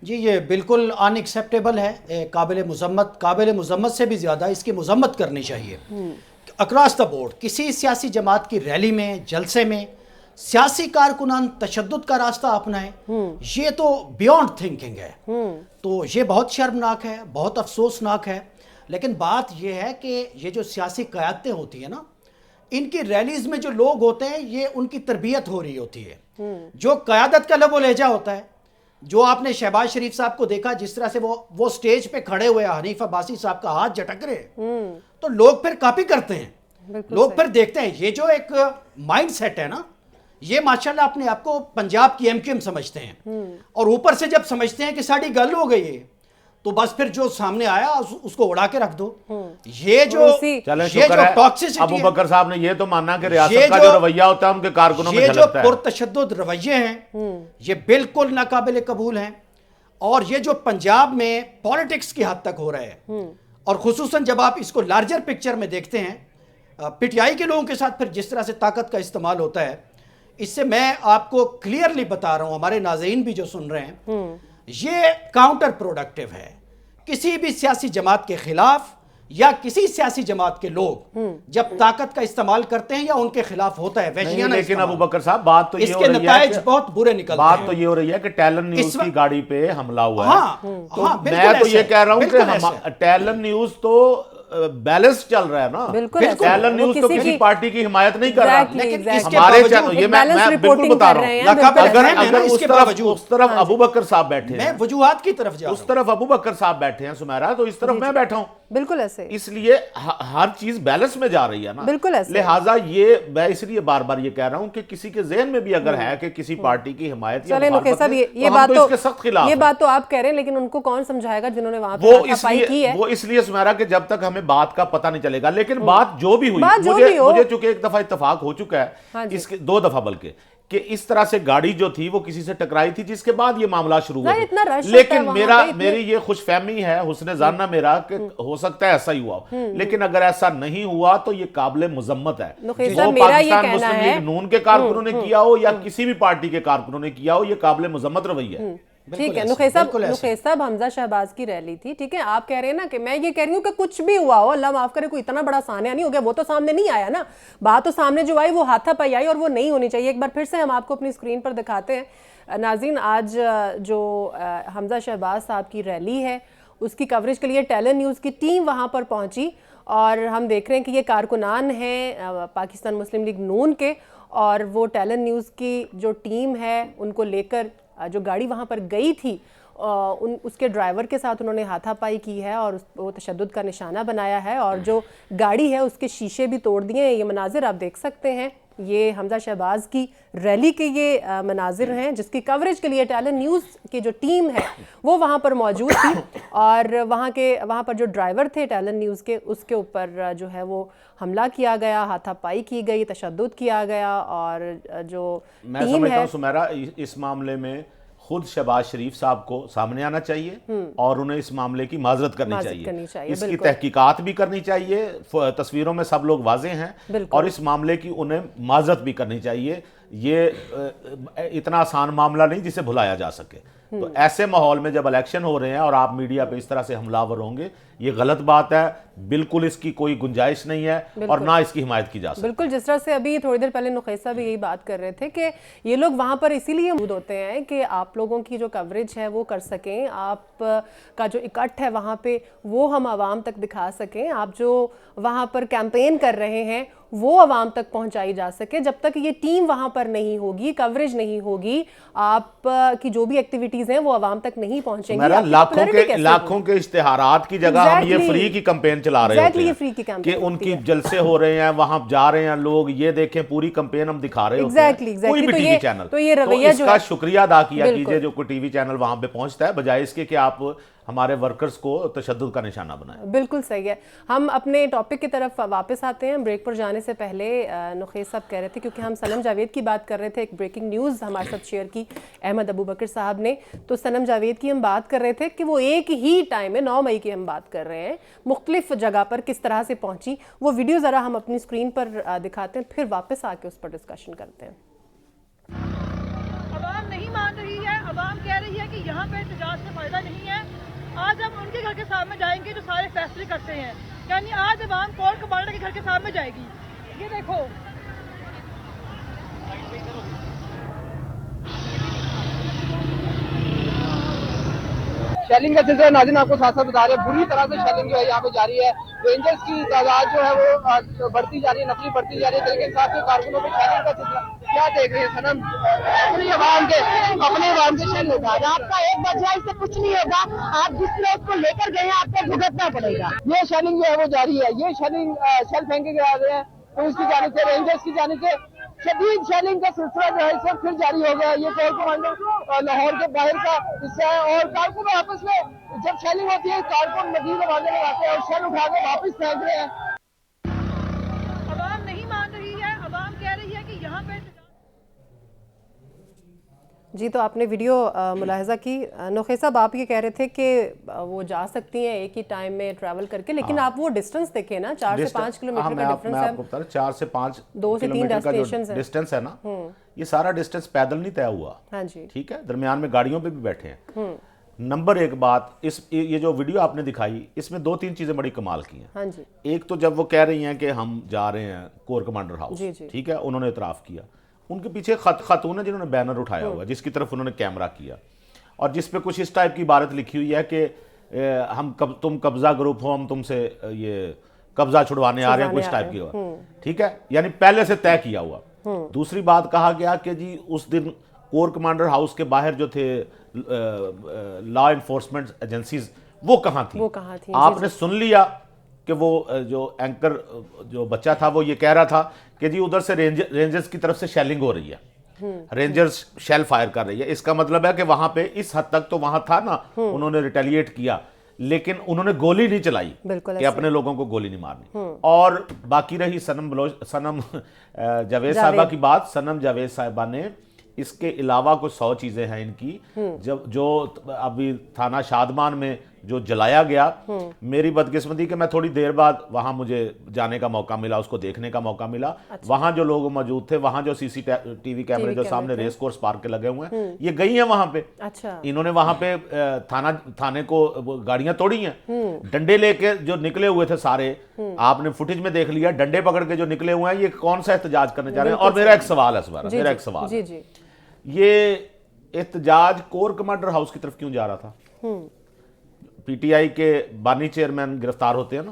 جی یہ بالکل ان ایکسیپٹیبل ہے, قابل مذمت سے بھی زیادہ اس کی مذمت کرنی چاہیے. اکراس دا بورڈ کسی سیاسی جماعت کی ریلی میں, جلسے میں سیاسی کارکنان تشدد کا راستہ اپنائیں, یہ تو بیونڈ تھنکنگ ہے. تو یہ بہت شرمناک ہے, بہت افسوسناک ہے. لیکن بات یہ ہے کہ یہ جو سیاسی قیادتیں ہوتی ہیں نا, ان کی ریلیز میں جو لوگ ہوتے ہیں یہ ان کی تربیت ہو رہی ہوتی ہے. جو قیادت کا لب و لہجہ ہوتا ہے, جو آپ نے شہباز شریف صاحب کو دیکھا جس طرح سے وہ سٹیج پہ کھڑے ہوئے حنیف عباسی صاحب کا ہاتھ جھٹک رہے, تو لوگ پھر کاپی کرتے ہیں, لوگ پھر دیکھتے ہیں. یہ جو ایک مائنڈ سیٹ ہے نا, یہ ماشاءاللہ اپنے آپ کو پنجاب کی ایم کیو ایم سمجھتے ہیں, اور اوپر سے جب سمجھتے ہیں کہ ساڑی گل ہو گئی ہے تو بس پھر جو سامنے آیا اس کو اڑا کے رکھ دو. یہ جو ٹاکسیسٹی, ابو بکر صاحب نے یہ تو ماننا کہ ریاست کا جو رویہ ہوتا ہے ان کے کارکنوں میں جھلکتا ہے. یہ جو پرتشدد رویے ہیں یہ بالکل ناقابل قبول ہیں, اور یہ جو پنجاب میں پولیٹکس کی حد تک ہو رہا ہے, اور خصوصاً جب آپ اس کو لارجر پکچر میں دیکھتے ہیں, پی ٹی آئی کے لوگوں کے ساتھ پھر جس طرح سے طاقت کا استعمال ہوتا ہے, اس سے میں آپ کو کلیئرلی بتا رہا ہوں, ہمارے ناظرین بھی جو سن رہے ہیں, یہ کاؤنٹر پروڈکٹیو ہے. کسی بھی سیاسی جماعت کے خلاف یا کسی سیاسی جماعت کے لوگ جب طاقت کا استعمال کرتے ہیں یا ان کے خلاف ہوتا ہے وحشیانہ, لیکن ابو بکر صاحب بات تو یہ ہو رہی ہے, اس کے نتائج بہت برے نکلتے ہیں. بات تو یہ ہو رہی ہے کہ ٹیلن نیوز کی گاڑی پہ حملہ ہوا ہے. میں تو یہ کہہ رہا ہوں کہ ٹیلن نیوز تو بیلنس چل رہا ہے نا. ٹیلن نیوز تو کسی پارٹی کی حمایت نہیں کر رہا, لیکن ہمارے چینل, یہ میں بالکل بتا رہا ہوں, اگر اس طرف ابو بکر صاحب بیٹھے ہیں, میں وجوہات کی طرف جا رہا ہوں, اس طرف ابو بکر صاحب بیٹھے ہیں سمیرہ, تو اس طرف میں بیٹھا ہوں. بالکل ایسے, اس لیے ہر چیز بیلنس میں جا رہی ہے نا. بالکل ایسے. لہٰذا یہ میں اس لیے بار بار یہ کہہ رہا ہوں کہ کسی کے ذہن میں بھی اگر ہے کہ کسی پارٹی کی حمایت یا مخالفت ہے تو ہم تو اس کے سخت خلاف ہیں. یہ بات تو آپ کہہ رہے ہیں, لیکن ان کو کون سمجھائے گا جنہوں نے وہاں پہ صفائی کی ہے. وہ اس لیے سمیرہ کہ جب تک ہمیں بات کا پتہ نہیں چلے گا. لیکن بات جو بھی ہوئی, مجھے چونکہ ایک دفعہ اتفاق ہو چکا ہے, اس کے 2 دفعہ بلکہ, کہ اس طرح سے گاڑی جو تھی وہ کسی سے ٹکرائی تھی, جس کے بعد یہ معاملات شروع ہوئے. لیکن میری یہ خوش فہمی ہے, حسن ظن میرا, کہ ہو سکتا ہے ایسا ہی ہوا, لیکن اگر ایسا نہیں ہوا تو یہ قابل مذمت ہے. وہ پاکستان مسلم لیگ نون کے کارکنوں نے کیا ہو یا کسی بھی پارٹی کے کارکنوں نے کیا ہو, یہ قابل مذمت رویہ ہے. ٹھیک ہے نخیع صاحب, حمزہ شہباز کی ریلی تھی, ٹھیک ہے, آپ کہہ رہے ہیں نا کہ میں یہ کہہ رہی ہوں کہ کچھ بھی ہوا ہو, اللہ معاف کرے, کوئی اتنا بڑا سانحہ نہیں ہو گیا, وہ تو سامنے نہیں آیا نا. بات تو سامنے جو آئی وہ ہاتھا پائی آئی, اور وہ نہیں ہونی چاہیے. ایک بار پھر سے ہم آپ کو اپنی اسکرین پر دکھاتے ہیں. ناظرین, آج جو حمزہ شہباز صاحب کی ریلی ہے اس کی کوریج کے لیے ٹیلن نیوز کی ٹیم وہاں پر پہنچی, اور ہم دیکھ رہے ہیں کہ یہ کارکنان ہیں پاکستان مسلم لیگ نون کے, اور وہ ٹیلن نیوز کی جو ٹیم ہے ان کو لے کر جو گاڑی وہاں پر گئی تھی اس کے ڈرائیور کے ساتھ انہوں نے ہاتھا پائی کی ہے اور وہ تشدد کا نشانہ بنایا ہے اور جو گاڑی ہے اس کے شیشے بھی توڑ دیے ہیں. یہ مناظر آپ دیکھ سکتے ہیں, یہ حمزہ شہباز کی ریلی کے یہ مناظر ہیں جس کی کوریج کے لیے ٹیلن نیوز کی جو ٹیم ہے وہ وہاں پر موجود تھی اور وہاں پر جو ڈرائیور تھے ٹیلن نیوز کے اس کے اوپر جو ہے وہ حملہ کیا گیا, ہاتھا پائی کی گئی, تشدد کیا گیا. اور جو میں سمجھتا ہوں سمیرا اس معاملے میں خود شہباز شریف صاحب کو سامنے آنا چاہیے اور انہیں اس معاملے کی معذرت کرنی چاہیے, اس کی تحقیقات بھی کرنی چاہیے. تصویروں میں سب لوگ واضح ہیں اور اس معاملے کی انہیں معذرت بھی کرنی چاہیے. یہ اتنا آسان معاملہ نہیں جسے بھلایا جا سکے. تو ایسے ماحول میں جب الیکشن ہو رہے ہیں اور آپ میڈیا پہ اس طرح سے حملہ آور ہوں گے, یہ غلط بات ہے, بالکل اس کی کوئی گنجائش نہیں ہے اور نہ اس کی حمایت کی جا سکتی. بالکل, جس طرح سے ابھی تھوڑی دیر پہلے نخیصہ بھی یہی بات کر رہے تھے کہ یہ لوگ وہاں پر اسی لیے موجود ہوتے ہیں کہ آپ لوگوں کی جو کوریج ہے وہ کر سکیں, آپ کا جو اکٹھ ہے وہاں پہ وہ ہم عوام تک دکھا سکیں, آپ جو وہاں پر کیمپین کر رہے ہیں وہ عوام تک پہنچائی جا سکے. جب تک یہ ٹیم وہاں پر نہیں ہوگی, کوریج نہیں ہوگی, آپ کی جو بھی ایکٹیویٹیز ہیں وہ عوام تک نہیں پہنچیں گی. لاکھوں کے اشتہارات کی جگہ ہم یہ فری کی کمپین چلا رہے ہوتے ہیں کہ ان کی جلسے ہو رہے ہیں, وہاں جا رہے ہیں لوگ, یہ دیکھیں پوری کمپین ہم دکھا رہے ہوتے ہیں. کوئی بھی ٹی وی چینل, تو اس کا شکریہ ادا کیا کیجئے جو کوئی ٹی وی چینل وہاں پہ پہنچتا ہے, بجائے اس کے کہ آپ ہمارے ورکرز کو تشدد کا نشانہ بنائیں. بالکل صحیح ہے. ہم اپنے ٹاپک کی طرف واپس آتے ہیں. بریک پر جانے سے پہلے نخیص صاحب کہہ رہے تھے, کیونکہ ہم صنم جاوید کی بات کر رہے تھے, ایک بریکنگ نیوز ہمارے ساتھ شیئر کی احمد ابو بکر صاحب نے, تو صنم جاوید کی ہم بات کر رہے تھے کہ وہ ایک ہی ٹائم میں 9 مئی کی ہم بات کر رہے ہیں, مختلف جگہ پر کس طرح سے پہنچی. وہ ویڈیو ذرا ہم اپنی اسکرین پر دکھاتے ہیں, پھر واپس آ کے اس پر ڈسکشن کرتے ہیں. عوام نہیں مان رہی ہے, عوام کہہ رہی ہے کہ یہاں پہ احتجاج سے فائدہ نہیں ہے. آج ہم ان کے گھر کے سامنے جائیں گے جو سارے فیصلے کرتے ہیں, یعنی آج عوام کورٹ کمانڈر کے گھر کے سامنے جائے گی. یہ دیکھو شیلنگ کا سلسلہ ناظرین آپ کو ساتھ ساتھ بتا رہے ہیں, بری طرح سے شیلنگ جو ہے یہاں پہ جاری ہے. رینجرز کی تعداد جو ہے وہ بڑھتی جا رہی ہے, نفری بڑھتی جا رہی ہے, لیکن ساتھ ہی کارکنوں پہ شیلنگ کا سلسلہ کیا دیکھ رہے ہیں صنم؟ اپنے عوام کے شیلنگ ہوگا, آپ کا ایک بچہ اس سے کچھ نہیں ہوگا, آپ جس لوگ کو لے کر گئے ہیں آپ کو بھگتنا پڑے گا. یہ شیلنگ جو ہے وہ جاری ہے. یہ شیلنگ شیل پھینکے جا رہے ہیں پولیس کی جانب سے, رینجرز کی جانب سے شدید شیلنگ کا سلسلہ جو ہے اس وقت پھر جاری ہو گیا. یہ کور کمانڈر لاہور کے باہر کا حصہ ہے اور کارکن آپس میں جب شیلنگ ہوتی ہے کارکن مزید آوازیں لگاتے ہیں اور شیل اٹھا کے واپس پھینک رہے ہیں. عوام نہیں مان رہی ہے, عوام کہہ رہی ہے کہ یہاں پہ جی, تو آپ نے ویڈیو ملاحظہ کی. نخیص صاحب آپ یہ کہہ رہے تھے کہ وہ جا سکتی ہیں ایک ہی ٹائم میں ٹریول کر کے, لیکن آپ وہ ڈسٹنس دیکھیں نا, 4 سے 5 کلومیٹر کا ڈفرنس ہے. میں آپ کو بتا رہا 4 سے 5 2 سے 3 کلومیٹر کا جو ڈسٹیشنز ہیں, ڈسٹنس ہے نا, یہ سارا ڈسٹنس پیدل نہیں طے ہوا. ہاں جی, ٹھیک ہے, درمیان میں گاڑیوں پہ بھی بیٹھے ہیں. نمبر ایک بات, یہ جو ویڈیو آپ نے دکھائی اس میں 2-3 چیزیں بڑی کمال کی ہیں. ہاں جی, ایک تو جب وہ کہہ رہی ہیں کہ ہم جا رہے ہیں کور کمانڈر ہاؤس, ٹھیک ہے, انہوں نے اعتراف کیا. ان کے پیچھے خاتون ہے جنہوں نے بینر اٹھایا ہوا, جس کی طرف انہوں نے کیمرہ کیا اور جس پہ کچھ اس ٹائپ کی عبارت لکھی ہوئی ہے کہ تم قبضہ گروپ ہو, ہم تم سے یہ قبضہ چھڑوانے آ رہے ہیں, کچھ ٹائپ کی ہوا. ٹھیک ہے, یعنی پہلے سے طے کیا ہوا. دوسری بات کہا گیا کہ جی اس دن کور کمانڈر ہاؤس کے باہر جو تھے لا انفورسمنٹ ایجنسیز وہ کہاں تھیں. آپ نے سن لیا کہ وہ جو اینکر جو بچہ تھا وہ یہ کہہ رہا تھا کہ جی ادھر سے رینجرز کی طرف سے شیلنگ ہو رہی ہے, رینجرز شیل فائر کر رہی ہے. اس کا مطلب ہے کہ وہاں پہ اس حد تک تو وہاں تھا نا, انہوں نے ریٹیلیٹ کیا, لیکن انہوں نے گولی نہیں چلائی کہ اپنے لوگوں کو گولی نہیں مارنی. اور باقی رہی صنم جاوید صاحبہ کی بات, صنم جاوید صاحبہ نے اس کے علاوہ کچھ 100 چیزیں ہیں ان کی, جو ابھی تھانہ شادمان میں جو جلایا گیا. میری بدقسمتی کہ میں تھوڑی دیر بعد وہاں مجھے جانے کا موقع ملا, اس کو دیکھنے کا موقع ملا. وہاں جو لوگ موجود تھے, وہاں جو سی سی ٹی وی کیمرے جو سامنے ریس کورس پارک کے لگے ہوئے ہیں, یہ گئی ہیں وہاں پہ. انہوں نے وہاں پہ تھانے کو گاڑیاں توڑی ہیں, ڈنڈے لے کے جو نکلے ہوئے تھے سارے, آپ نے فوٹیج میں دیکھ لیا, ڈنڈے پکڑ کے جو نکلے ہوئے ہیں, یہ کون سا احتجاج کرنے جا رہے ہیں. اور میرا ایک سوال ہے سوارا, میرا ایک سوال ہے, یہ احتجاج کور کمانڈر ہاؤس کی طرف کیوں جا رہا تھا؟ پی ٹی آئی کے بانی چیئرمین گرفتار ہوتے ہیں نا,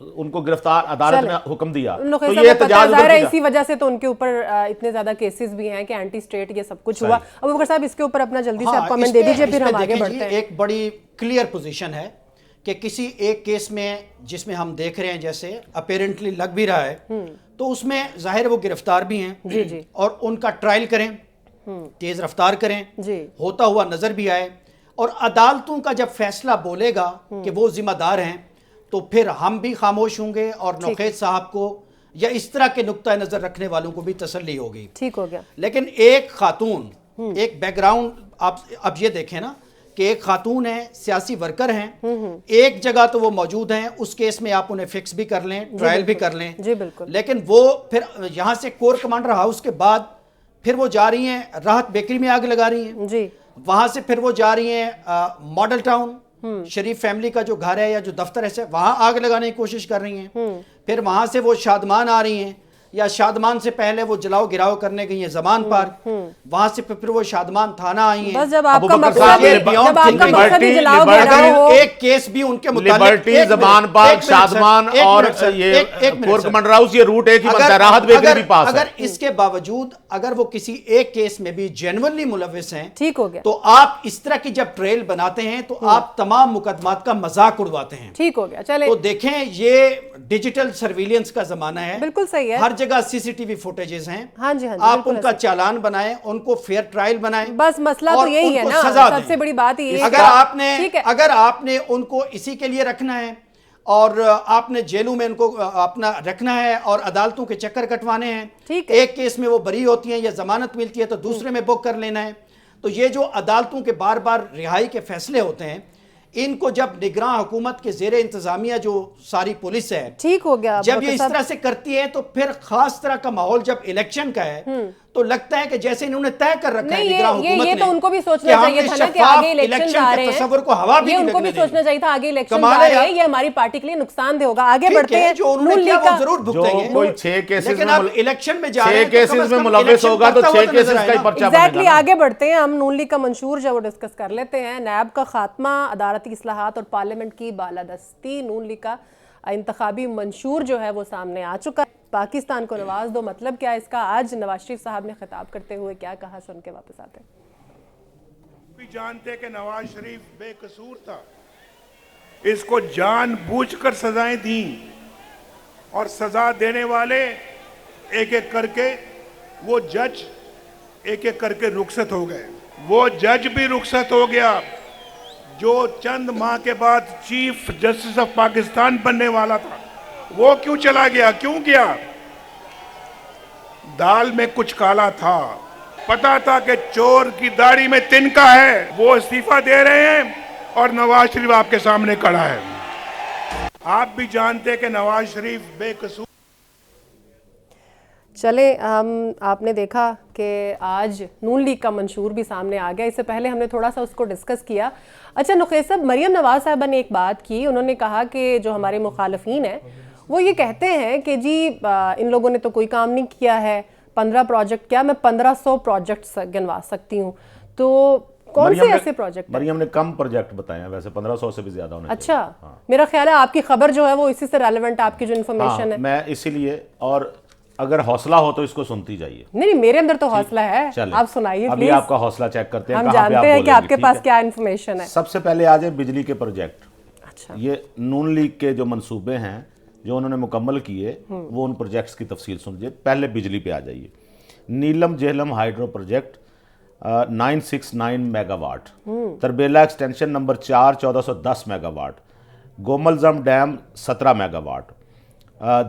ان کو گرفتار عدالت نے حکم دیا. نخیل تو صاحب یہ کو پتہ ہے، احتجاج ظاہر ہے ادھر اسی وجہ سے تو ان کے اوپر اتنے زیادہ کیسز بھی ہیں کہ اینٹی اسٹیٹ یہ سب کچھ ہوا. ابوبکر صاحب اس کے اوپر اپنا جلدی سے آپ کامنٹ دے دیجئے پھر ہم آگے بڑھتے ہیں. ایک بڑی کلیئر پوزیشن ہے کہ کسی ایک کیس میں جس میں ہم دیکھ رہے ہیں جیسے اپیرنٹلی لگ بھی رہا ہے تو اس میں ظاہر وہ گرفتار بھی ہیں اور ان کا ٹرائل کریں، تیز رفتار کریں، ہوتا ہوا نظر بھی آئے، اور عدالتوں کا جب فیصلہ بولے گا کہ وہ ذمہ دار ہیں تو پھر ہم بھی خاموش ہوں گے اور نوخیز صاحب کو یا اس طرح کے نقطہ نظر رکھنے والوں کو بھی تسلی ہوگی. ٹھیک ہو گیا. لیکن ایک خاتون، ایک بیک گراؤنڈ آپ اب یہ دیکھیں نا کہ ایک خاتون ہیں، سیاسی ورکر ہیں، ایک جگہ تو وہ موجود ہیں، اس کیس میں آپ انہیں فکس بھی کر لیں، ٹرائل بھی کر لیں، لیکن وہ پھر یہاں سے کور کمانڈر ہاؤس کے بعد پھر وہ جا رہی ہیں راحت بیکری میں آگ لگا رہی ہیں، وہاں سے پھر وہ جا رہی ہیں ماڈل ٹاؤن شریف فیملی کا جو گھر ہے یا جو دفتر ہے وہاں آگ لگانے کی کوشش کر رہی ہیں، پھر وہاں سے وہ شادمان آ رہی ہیں، یا شادمان سے پہلے وہ جلاؤ گراؤ کرنے گئی ہیں زمان پارک، وہاں سے پھر وہ شادمان تھانہ آئی ہیں. بس جب آپ کا مقصد ہی جلاؤ گراؤ ہو، ایک کیس بھی ان کے متعلق لبرٹی، زمان پارک، شادمان اور یہ کور کمانڈر ہاؤس، یہ روٹ ایک ہی بنتا ہے، راحت بیکری بھی پاس ہے. اگر اس کے باوجود اگر وہ کسی ایک کیس میں بھی جینوئنلی ملوث ہیں ٹھیک ہو گیا، تو آپ اس طرح کی جب ٹریل بناتے ہیں تو آپ تمام مقدمات کا مذاق اڑواتے ہیں. ٹھیک ہو گیا. چلیں تو دیکھیں یہ ڈیجیٹل سرویلنس کا زمانہ ہے، بالکل صحیح ہے، ہر جگہ سی سی ٹی وی فوٹیجز ہیں، ہاں جی ہاں جی، آپ ان کا چالان بنائیں، ان کو فیئر ٹرائل بنائیں، بس مسئلہ تو یہی ہے نا، سب سے بڑی بات یہ ہے. اگر آپ نے ان کو اسی کے لیے رکھنا ہے اور آپ نے جیلوں میں ان کو اپنا رکھنا ہے اور عدالتوں کے چکر کٹوانے ہیں، ایک کیس میں وہ بری ہوتی ہیں یا ضمانت ملتی ہے تو دوسرے میں بک کر لینا ہے، تو یہ جو عدالتوں کے بار بار رہائی کے فیصلے ہوتے ہیں ان کو جب نگراں حکومت کے زیر انتظامیہ جو ساری پولیس ہے ٹھیک ہو گیا جب یہ اس طرح سے کرتی ہے تو پھر خاص طرح کا ماحول جب الیکشن کا ہے تو لگتا ہے کہ جیسے انہوں نے طے کر رکھا ہے نگراں حکومت نے، یہ تو ان کو بھی سوچنا چاہیے تھا نا کہ آگے الیکشن آ رہے ہیں، تصور کو ہوا بھی یہ ان کو بھی سوچنا چاہیے تھا آگے الیکشن آ رہے ہیں، یہ ہماری پارٹی کے لیے نقصان دہ ہوگا. آگے بڑھتے ہیں. جو انہوں نے کیا وہ ضرور بھگتیں گے، کوئی 6 کیسز لیکن اب الیکشن میں جا رہے ہیں 6 کیسز میں ملوث ہوگا تو 6 کیسز کا ہی پرچہ ایگزیکٹلی. آگے بڑھتے ہیں. ہم نون لیگ کا منشور جو وہ ڈسکس کر لیتے ہیں. نیب کا خاتمہ، عدالتی اصلاحات اور پارلیمنٹ کی بالادستی. نون لیگ کا انتخابی منشور جو ہے وہ سامنے آ چکا ہے. پاکستان کو نواز دو، مطلب کیا اس کا؟ آج نواز شریف صاحب نے خطاب کرتے ہوئے کیا کہا، سن کے واپس آتے ہیں. بھی جانتے کہ نواز شریف بے قصور تھا، اس کو جان بوجھ کر سزائیں دیں اور سزا دینے والے ایک ایک کر کے وہ جج ایک ایک کر کے رخصت ہو گئے. وہ جج بھی رخصت ہو گیا جو چند ماہ کے بعد چیف جسٹس آف پاکستان بننے والا تھا. وہ کیوں چلا گیا؟ کیوں گیا؟ دال میں کچھ کالا تھا، پتا تھا کہ چور کی داڑھی میں تنکا ہے. وہ استعفیٰ دے رہے ہیں اور نواز شریف آپ کے سامنے کھڑا ہے. آپ بھی جانتے کہ نواز شریف بے قصور. چلیں آپ نے دیکھا کہ آج نون لیگ کا منشور بھی سامنے آ گیا. اس سے پہلے ہم نے تھوڑا سا اس کو ڈسکس کیا. اچھا نخیل صاحب، مریم نواز صاحبہ نے ایک بات کی، انہوں نے کہا کہ جو ہمارے مخالفین ہیں وہ یہ کہتے ہیں کہ جی ان لوگوں نے تو کوئی کام نہیں کیا ہے، 15 پروجیکٹ کیا، میں 1500 پروجیکٹس گنوا سکتی ہوں. تو کون سے ایسے پروجیکٹ؟ مریم نے کم پروجیکٹ بتائے ہیں، ویسے 1500 سے بھی زیادہ ہونے چاہیے. اچھا، میرا خیال ہے آپ کی خبر جو ہے وہ اسی سے ریلیونٹ، آپ کی جو انفارمیشن ہے. میں اسی لیے، اور اگر حوصلہ ہو تو اس کو سنتی جائیے. نہیں میرے اندر تو حوصلہ ہے، آپ سنائیے ابھی آپ کا حوصلہ چیک کرتے ہیں، ہم جانتے ہیں کہ آپ کے پاس کیا انفارمیشن ہے. سب سے پہلے آ جائیں بجلی کے پروجیکٹ. اچھا، یہ نون لیگ کے جو منصوبے ہیں جو انہوں نے مکمل کیے وہ ان پروجیکٹس کی تفصیل سنجیے. پہلے بجلی پہ آ جائیے. Neelum Jhelum hydro project 969 megawatt. Tarbela extension number 4 1410 megawatt. Gomal Zam dam 17 megawatt.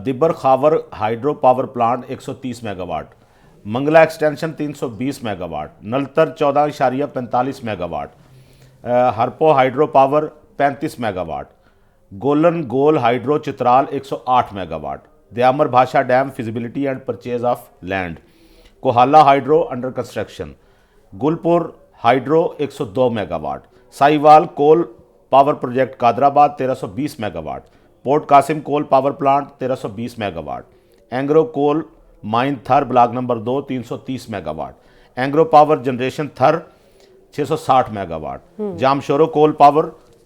Dubair Khwar hydro power plant 130 megawatt. Mangla extension 320 megawatt. Naltar 14.45 megawatt. Harpo hydro power 35 megawatt. Golen Gol hydro Chitral 108 megawatt. Diamer Bhasha dam feasibility and purchase of land. Kohala hydro under construction. Gulpur hydro 102 mega what. Sahiwal coal power project Qadirabad 1320 megawatt. Port Qasim coal power plant 1320 megawatt. Engro coal mine Thar block number 2 330 megawatt. Engro power generation Thar 660 megawatt. Jamshoro coal power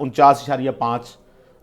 49.5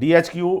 DHQ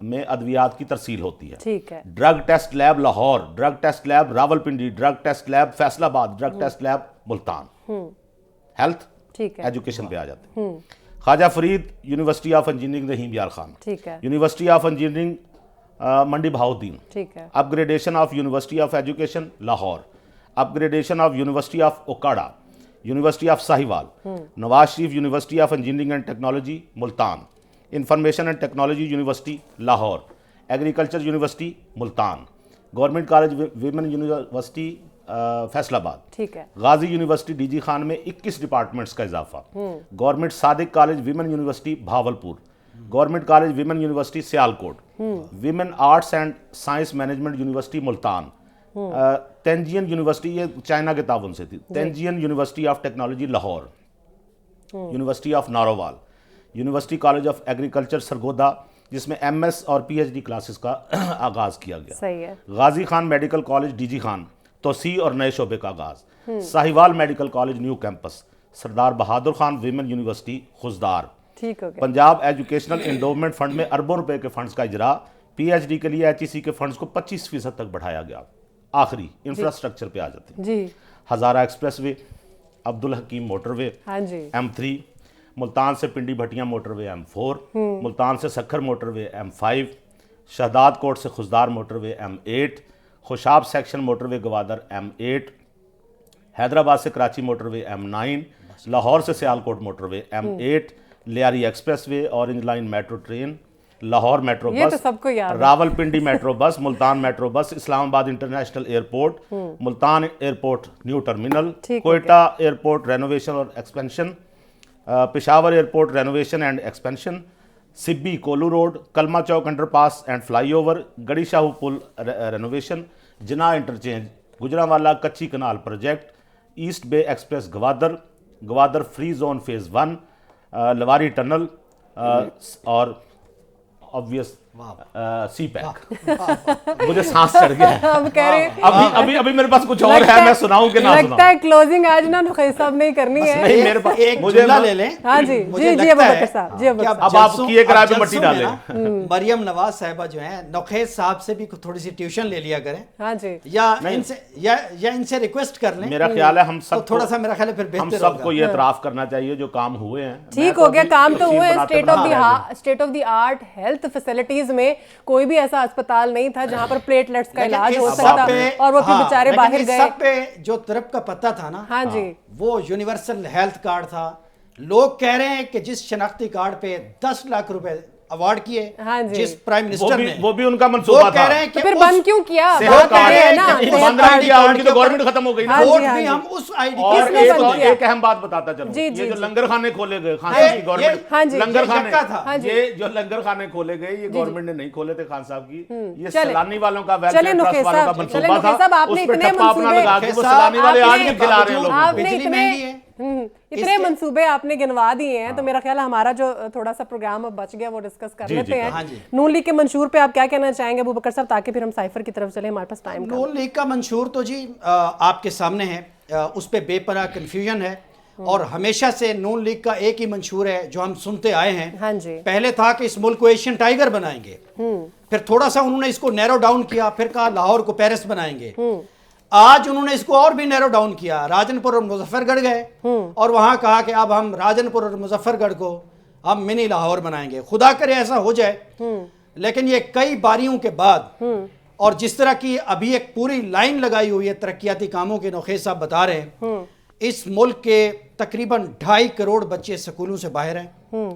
میں ادویات کی ترسیل ہوتی ہے. ٹھیک ہے. Drug test lab Lahore, drug test lab Rawalpindi, drug test lab Faisalabad, drug test lab Multan. Health ٹھیک ہے. ایجوکیشن پہ آ جاتے ہیں. Khawaja Farid university of engineering Rahim Yar Khan, ٹھیک ہے. یونیورسٹی آف انجینئرنگ منڈی بہاؤدین, ٹھیک ہے. Upgradation of university of education Lahore, upgradation of university of Okara, university of Sahiwal, Nawaz Sharif university of engineering and technology Multan, information and technology university Lahore, agriculture university Multan, government college women university Faisalabad, ٹھیک ہے. Ghazi university D G Khan میں 21 departments کا اضافہ, government Sadiq college women university Bahawalpur, government college women university Sialkot, women arts and science management university Multan, Tianjin university, یہ China کے تعاون سے تھی, Tianjin university of technology Lahore, university of Narowal, university college of agriculture Sargodha جس میں ایم ایس اور پی ایچ ڈی کلاسز کا آغاز کیا گیا, صحیح ہے. Ghazi Khan medical college D G Khan توسیع اور نئے شعبے کا آغاز, Sahiwal medical college new campus, Sardar Bahadur Khan women university Khuzdar, ٹھیک ہو گیا. پنجاب ایجوکیشنل انڈومنٹ فنڈ میں اربوں روپے کے فنڈز کا اجرا, پی ایچ ڈی کے لیے ایچ ای سی کے فنڈز کو 25% تک بڑھایا گیا. آخری انفراسٹرکچر پہ آ جاتے ہیں. جی. Hazara expressway, Abdul Hakim motorway, ہاں جی. M3, ملتان سے Pindi Bhattian motorway M4, Multan سے Sukkur motorway M5, Shahdad Kot سے Khuzdar motorway M8, Khushab section motorway Gwadar M8, Hyderabad سے Karachi motorway M9, Lahore سے Sialkot motorway M8, Lyari expressway, orange line metro train, Lahore metro یہ تو بس, سب کو یاد ہے. Rawalpindi metro bus, Multan metro bus, Islamabad international airport, Multan airport new terminal, Quetta airport renovation اور expansion, Peshawar airport renovation and expansion, Sibi Kohlu road, Kalma chowk underpass and flyover, Garhi Shahu پل renovation, Jinnah interchange, Gujranwala Kachi canal project, east bay expressway, Gwadar free zone phase 1, Lowari tunnel, اور obvious CPEC. مجھے سانس چڑھ گیا ہے. اب کہہ رہے ابھی میرے پاس کچھ اور ہے, میں سناؤں کہ نہ سناؤں. لگتا ہے کلوزنگ آج نا نخیل صاحب نے کرنی ہے. نہیں میرے پاس ایک جملہ لے لیں. ہاں جی جی جی ابو بکر صاحب, جی ابو اب آپ کیے کرائے پہ مٹی ڈالیں. مریم نواز صاحبہ جو ہیں نوخیز صاحب سے بھی تھوڑی سی ٹیوشن لے لیا کریں, ہاں جی, یا ان سے ریکویسٹ کر لیں. میرا خیال ہے ہم سب تھوڑا سا میرا خیال ہے پھر ہم بہتر سب کو یہ اعتراف کرنا چاہیے جو کام ہوئے ہیں. ٹھیک ہو گیا, کام تو ہوئے. State of the art health facilities میں کوئی بھی ایسا اسپتال نہیں تھا جہاں پر پلیٹلیٹس کا علاج ہو سکتا, اور وہ پھر بیچارے باہر گئے. سب پہ جو طرف کا پتہ تھا نا, ہاں جی, وہ یونیورسل ہیلتھ کارڈ تھا. لوگ کہہ رہے ہیں کہ جس شناختی کارڈ پہ 10 لاکھ روپے ایوارڈ کیے, ہاں جی, جس پرائم منسٹر نے, وہ بھی ان کا منصوبہ وہ کہہ تھا. رہے ہیں کہ پھر بند کیوں کیا؟ صحت کارڈ بند نہیں کیا, ان کی تو گورنمنٹ ختم ہو گئی نا. ووٹ بھی ہم اس آئی ڈی. اور ایک اہم بات بتاتا چلوں, یہ جو لنگر خانے کھولے گئے خان صاحب کی گورنمنٹ, لنگر خانے, یہ جو لنگر خانے کھولے گئے یہ گورنمنٹ نے نہیں کھولے تھے خان صاحب کی, یہ سیلانی والوں کا ویلفیئر ٹرسٹ والوں کا منصوبہ تھا. اس پہ ٹپا اپنا لگا کے وہ سیلانی والے آج بھی کھلا رہے ہیں لوگوں کو. بجلی مہنگی ہے, اتنے منصوبے آپ نے گنوا دیے ہیں, تو میرا خیال ہے ہمارا جو تھوڑا سا پروگرام اب بچ گیا وہ ڈسکس کر لیتے ہیں. نون لیگ کے منشور پہ آپ کیا کہنا چاہیں گے ابو بکر صاحب, تاکہ پھر ہم سائفر کی طرف چلیں, ہمارے پاس ٹائم کا. نون لیگ کا منشور تو جی آپ کے سامنے ہے, اس پہ بے پناہ کنفیوژن ہے, اور ہمیشہ سے نون لیگ کا ایک ہی منشور ہے جو ہم سنتے آئے ہیں. ہاں جی, پہلے تھا کہ اس ملک کو ایشین ٹائیگر بنائیں گے, پھر تھوڑا سا انہوں نے اس کو نیرو ڈاؤن کیا, پھر کہا لاہور کو پیرس بنائیں گے. آج انہوں نے اس کو اور بھی نیرو ڈاؤن کیا, راجن پور اور مظفر گڑھ گئے, اور وہاں کہا کہ اب ہم راجن پور اور مظفر گڑھ کو ہم منی لاہور بنائیں گے. خدا کرے ایسا ہو جائے, لیکن یہ کئی باریوں کے بعد, اور جس طرح کی ابھی ایک پوری لائن لگائی ہوئی ہے ترقیاتی کاموں کے, نوخیز صاحب بتا رہے ہیں اس ملک کے تقریباً 2.5 کروڑ بچے سکولوں سے باہر ہیں.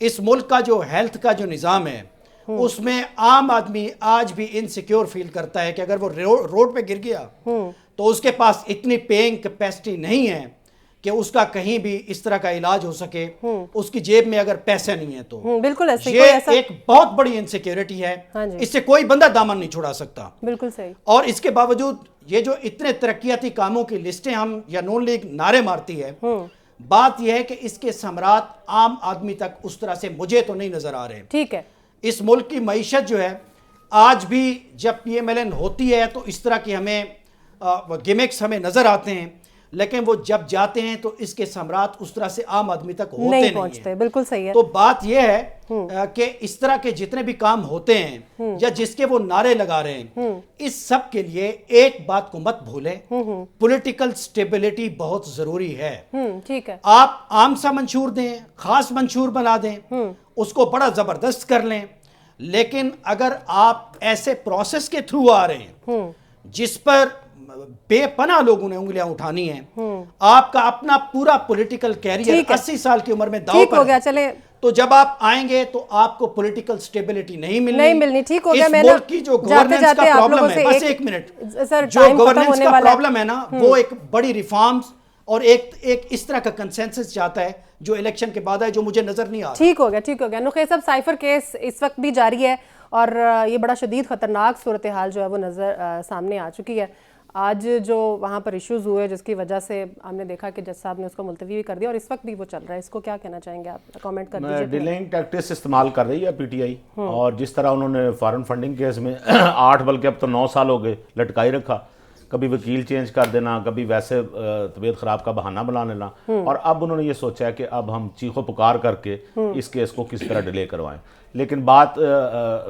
اس ملک کا جو ہیلتھ کا جو نظام ہے اس میں عام آدمی آج بھی انسیکیور فیل کرتا ہے کہ اگر وہ روڈ پہ گر گیا تو اس کے پاس اتنی پیئنگ کیپیسٹی نہیں ہے کہ اس کا کہیں بھی اس طرح کا علاج ہو سکے, اس کی جیب میں اگر پیسے نہیں ہیں تو. بالکل یہ ایک بہت بڑی انسیکیورٹی ہے, اس سے کوئی بندہ دامن نہیں چھڑا سکتا. بالکل صحیح. اور اس کے باوجود یہ جو اتنے ترقیاتی کاموں کی لسٹیں ہم یا نون لیگ نعرے مارتی ہے, بات یہ ہے کہ اس کے ثمرات عام آدمی تک اس طرح سے مجھے تو نہیں نظر آ رہے. ٹھیک ہے. اس ملک کی معیشت جو ہے آج بھی جب PMLN ہوتی ہے تو اس طرح کی ہمیں گیمکس ہمیں نظر آتے ہیں, لیکن وہ جب جاتے ہیں تو اس کے ثمرات اس طرح سے عام آدمی تک ہوتے نہیں نہیں پہنچتے. ہیں. بالکل صحیح ہے. تو بات یہ ہے کہ اس طرح کے جتنے بھی کام ہوتے ہیں یا جس کے وہ نعرے لگا رہے ہیں, اس سب کے لیے ایک بات کو مت بھولیں, پولیٹیکل سٹیبلٹی بہت ضروری ہے. ٹھیک ہے. آپ عام سا منشور دیں, خاص منشور بنا دیں, اس کو بڑا زبردست کر لیں, لیکن اگر آپ ایسے پروسیس کے تھرو آ رہے ہیں جس پر بے پناہ لوگوں نے انگلیاں اٹھانی ہیں, آپ کا اپنا پورا پولیٹیکل کیریئر 80 سال کی عمر میں داؤ ٹھیک پر ہو گیا. ہے, چلے تو جب آپ آئیں گے تو آپ کو پولیٹیکل سٹیبلٹی نہیں ملنی. ٹھیک ہو گیا. اس میں ملک کی جو گورننس کا پرابلم ہے, بس ایک منٹ, جو گورننس کا پرابلم ہے نا, وہ ایک بڑی ریفارمز اور ایک اس طرح کا کنسنسس چاہتا ہے جو الیکشن کے بعد ہے, جو مجھے نظر نہیں آ رہا. ٹھیک ہو گیا. ٹھیک ہو گیا. نقیب صاحب, سائفر کیس اس وقت بھی جاری ہے اور یہ بڑا شدید خطرناک صورتحال جو ہے وہ نظر سامنے آ چکی ہے. آج جو وہاں پر ایشوز ہوئے جس کی وجہ سے ہم نے دیکھا کہ جج صاحب نے اس کو ملتوی بھی کر دیا اور اس وقت بھی وہ چل رہا ہے, اس کو کیا کہنا چاہیں گے آپ؟ کامنٹ کر دیجیے. ڈیلنگ ٹیکٹکس استعمال کر رہی ہے پی ٹی آئی, اور جس طرح انہوں نے فارن فنڈنگ کیس میں 8 بلکہ اب تو 9 سال ہو گئے لٹکائی رکھا, کبھی وکیل چینج کر دینا, کبھی ویسے طبیعت خراب کا بہانہ بنا لینا, اور اب انہوں نے یہ سوچا ہے کہ اب ہم چیخو پکار کر کے اس کیس کو کس طرح ڈیلے کروائیں. لیکن بات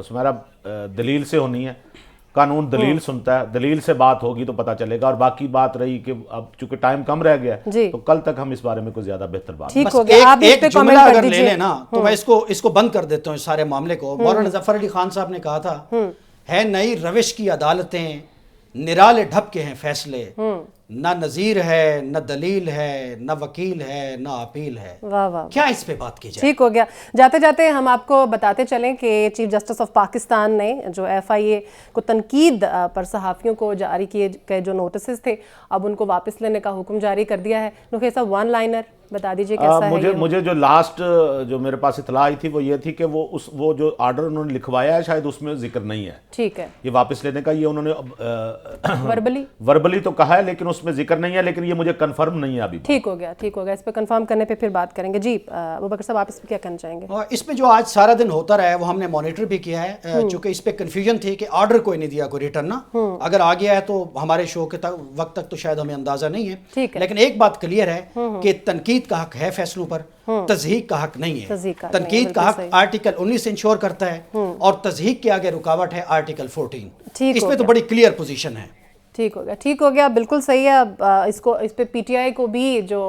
سمیرا دلیل سے ہونی ہے, قانون دلیل سنتا ہے, دلیل سے بات ہوگی تو پتہ چلے گا. اور باقی بات رہی کہ اب چونکہ ٹائم کم رہ گیا ہے تو کل تک ہم اس بارے میں کوئی زیادہ بہتر بات. ٹھیک ہو گیا. آپ ایک جملہ اگر لے لیں نا تو میں اس کو بند کر دیتا ہوں اس سارے معاملے کو. مولانا ظفر علی خان صاحب نے کہا تھا, ہے نئی روش کی عدالتیں, نرالے ڈھپ کے ہیں فیصلے, نہ نظیر ہے, نہ دلیل ہے, نہ وکیل ہے, نہ اپیل ہے. واہ واہ. کیا اس پہ بات کی جائے؟ ٹھیک ہو گیا. جاتے جاتے ہم آپ کو بتاتے چلیں کہ چیف جسٹس آف پاکستان نے جو ایف آئی اے کو تنقید پر صحافیوں کو جاری کیے گئے جو نوٹسز تھے, اب ان کو واپس لینے کا حکم جاری کر دیا ہے. نقیب صاحب, ون لائنر بتا دیجیے کیسا ہے. مجھے جو لاسٹ جو میرے پاس اطلاع آئی تھی وہ یہ تھی کہ وہ جو آرڈر انہوں نے لکھوایا ہے شاید اس میں ذکر نہیں ہے. ٹھیک ہے. یہ واپس لینے کا یہ انہوں نے وربلی تو کہا ہے, لیکن اس میں ذکر نہیں ہے, لیکن یہ مجھے کنفرم نہیں ہے ابھی. ٹھیک ہو گیا. ٹھیک ہو گیا. اس پہ کنفرم کرنے پہ پھر بات کریں گے. جی ابوبکر صاحب, آپ اس پہ کیا کہنا چاہیں گے؟ اس میں جو آج سارا دن ہوتا رہا ہے وہ ہم نے مانیٹر بھی کیا ہے, چونکہ اس پہ کنفیوژن تھی کہ آرڈر کوئی نہیں دیا, کوئی ریٹرن نا, اگر آ گیا ہے تو ہمارے شو کے وقت تک تو شاید ہمیں اندازہ نہیں ہے, لیکن ایک بات کلیئر ہے کہ تنقید کا حق ہے فیصلوں پر, تضحیق کا حق نہیں ہے. تنقید کا حق آرٹیکل 19 انشور کرتا ہے اور تضحیق کے آگے رکاوٹ ہے آرٹیکل 14. اس پہ تو بڑی کلیئر پوزیشن ہے. ٹھیک ہو گیا. ٹھیک ہو گیا. بالکل صحیح ہے. اب اس پہ پی ٹی آئی کو بھی جو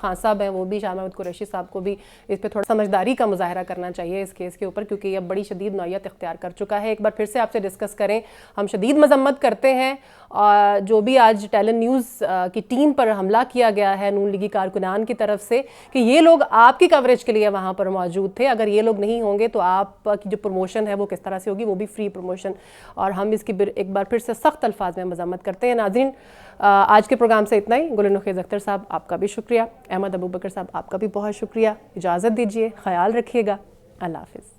خان صاحب ہیں وہ بھی, شاہ محمود قریشی صاحب کو بھی اس پہ تھوڑا سمجھداری کا مظاہرہ کرنا چاہیے اس کیس کے اوپر, کیونکہ یہ بڑی شدید نوعیت اختیار کر چکا ہے. ایک بار پھر سے آپ سے ڈسکس کریں, ہم شدید مذمت کرتے ہیں جو بھی آج ٹیلن نیوز کی ٹیم پر حملہ کیا گیا ہے نون لیگی کارکنان کی طرف سے, کہ یہ لوگ آپ کی کوریج کے لیے وہاں پر موجود تھے. اگر یہ لوگ نہیں ہوں گے تو آپ کی جو پروموشن ہے وہ کس طرح سے ہوگی, وہ بھی فری پروموشن, اور ہم اس کی ایک بار پھر سے سخت الفاظ میں مذمت کرتے ہیں. ناظرین, آج کے پروگرام سے اتنا ہی. گل نخیز اختر صاحب آپ کا بھی شکریہ, احمد ابوبکر صاحب آپ کا بھی بہت شکریہ. اجازت دیجیے, خیال رکھیے گا. اللہ حافظ.